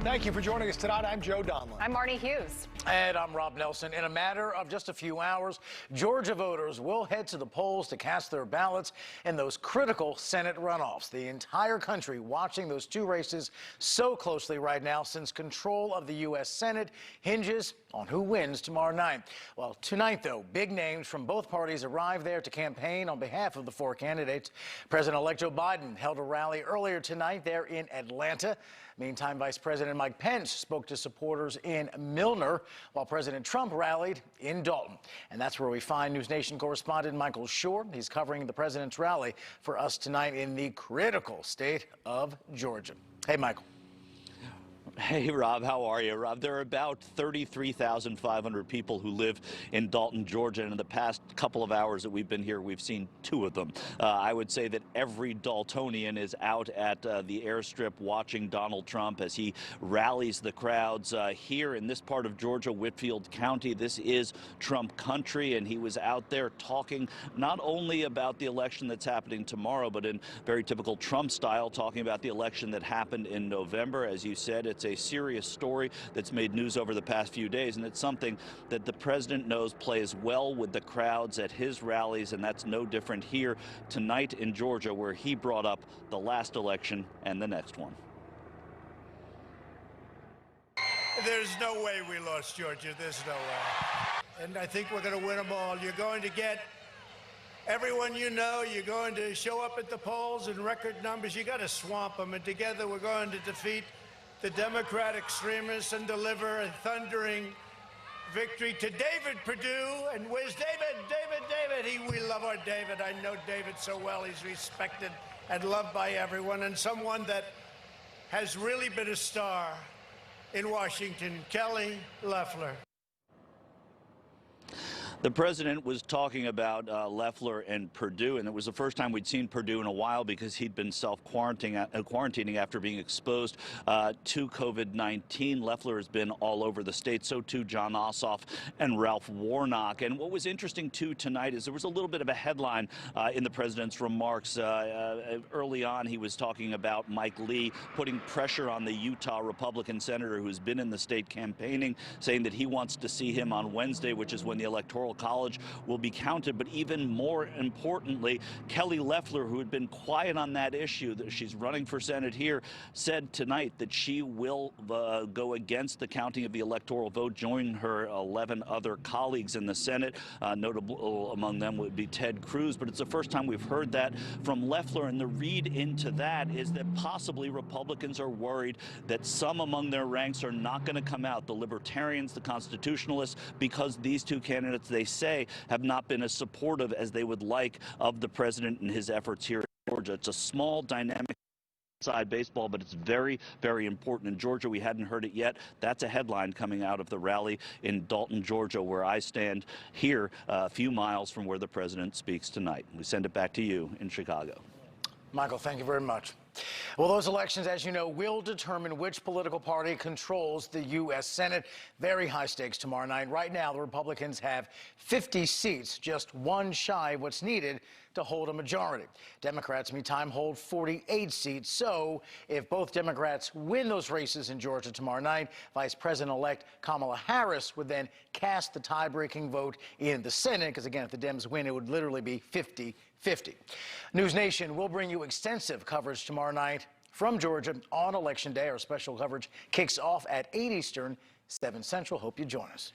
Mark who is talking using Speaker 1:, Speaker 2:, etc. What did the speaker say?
Speaker 1: Thank you for joining us tonight. I'm Joe Donlin.
Speaker 2: I'm Marnie Hughes.
Speaker 3: And I'm Rob Nelson. In a matter of just a few hours, Georgia voters will head to the polls to cast their ballots in those critical Senate runoffs. The entire country watching those two races so closely right now, since control of the U.S. Senate hinges on who wins tomorrow night. Well, tonight, though, big names from both parties arrive there to campaign on behalf of the four candidates. President-elect Joe Biden held a rally earlier tonight there in Atlanta. Meantime, Vice President Mike Pence spoke to supporters in Milner, while President Trump rallied in Dalton. And that's where we find NewsNation correspondent Michael Shore. He's covering the president's rally for us tonight in the critical state of Georgia. Hey, Michael.
Speaker 4: Hey, Rob, how are you? Rob, there are about 33,500 people who live in Dalton, Georgia, and in the past couple of hours that we've been here, we've seen two of them. I would say that every Daltonian is out at the airstrip watching Donald Trump as he rallies the crowds here in this part of Georgia, Whitfield County. This is Trump country, and he was out there talking not only about the election that's happening tomorrow, but in very typical Trump style, talking about the election that happened in November. As you said, it's a serious story that's made news over the past few days, and it's something that the president knows plays well with the crowds at his rallies, and that's no different here tonight in Georgia, where he brought up the last election and the next one.
Speaker 5: There's no way we lost Georgia. There's no way. And I think we're going to win them all. You're going to get everyone you know. You're going to show up at the polls in record numbers. You got to swamp them, and together we're going to defeat the Democrat extremists and deliver a thundering victory to David Perdue. And where's David? We love our David. I know David so well. He's respected and loved by everyone, and someone that has really been a star in Washington, Kelly Loeffler.
Speaker 4: The president was talking about Loeffler and Perdue, and it was the first time we'd seen Perdue in a while because he'd been self-quarantining after being exposed to COVID-19. Loeffler has been all over the state, so too Jon Ossoff and Ralph Warnock. And what was interesting, too, tonight is there was a little bit of a headline in the president's remarks. Early on, he was talking about Mike Lee putting pressure on the Utah Republican senator who's been in the state campaigning, saying that he wants to see him on Wednesday, which is when the Electoral College will be counted. But even more importantly, Kelly Loeffler, who had been quiet on that issue, that she's running for Senate here, said tonight that she will go against the counting of the electoral vote, join her 11 other colleagues in the Senate. Notable among them would be Ted Cruz, but it's the first time we've heard that from Loeffler, and the read into that is that possibly Republicans are worried that some among their ranks are not going to come out, the Libertarians, the Constitutionalists, because these two candidates, they say, have not been as supportive as they would like of the president and his efforts here in Georgia. It's a small, dynamic side baseball, but it's very, very important in Georgia. We hadn't heard it yet. That's a headline coming out of the rally in Dalton, Georgia, where I stand here a few miles from where the president speaks tonight. We send it back to you in Chicago.
Speaker 3: Michael, thank you very much. Well, those elections, as you know, will determine which political party controls the U.S. Senate. Very high stakes tomorrow night. Right now, the Republicans have 50 seats, just one shy of what's needed to hold a majority. Democrats, meantime, hold 48 seats. So if both Democrats win those races in Georgia tomorrow night, Vice President-elect Kamala Harris would then cast the tie-breaking vote in the Senate, because, again, if the Dems win, it would literally be 50-50. NewsNation will bring you extensive coverage tomorrow night from Georgia on Election Day. Our special coverage kicks off at 8 Eastern, 7 Central. Hope you join us.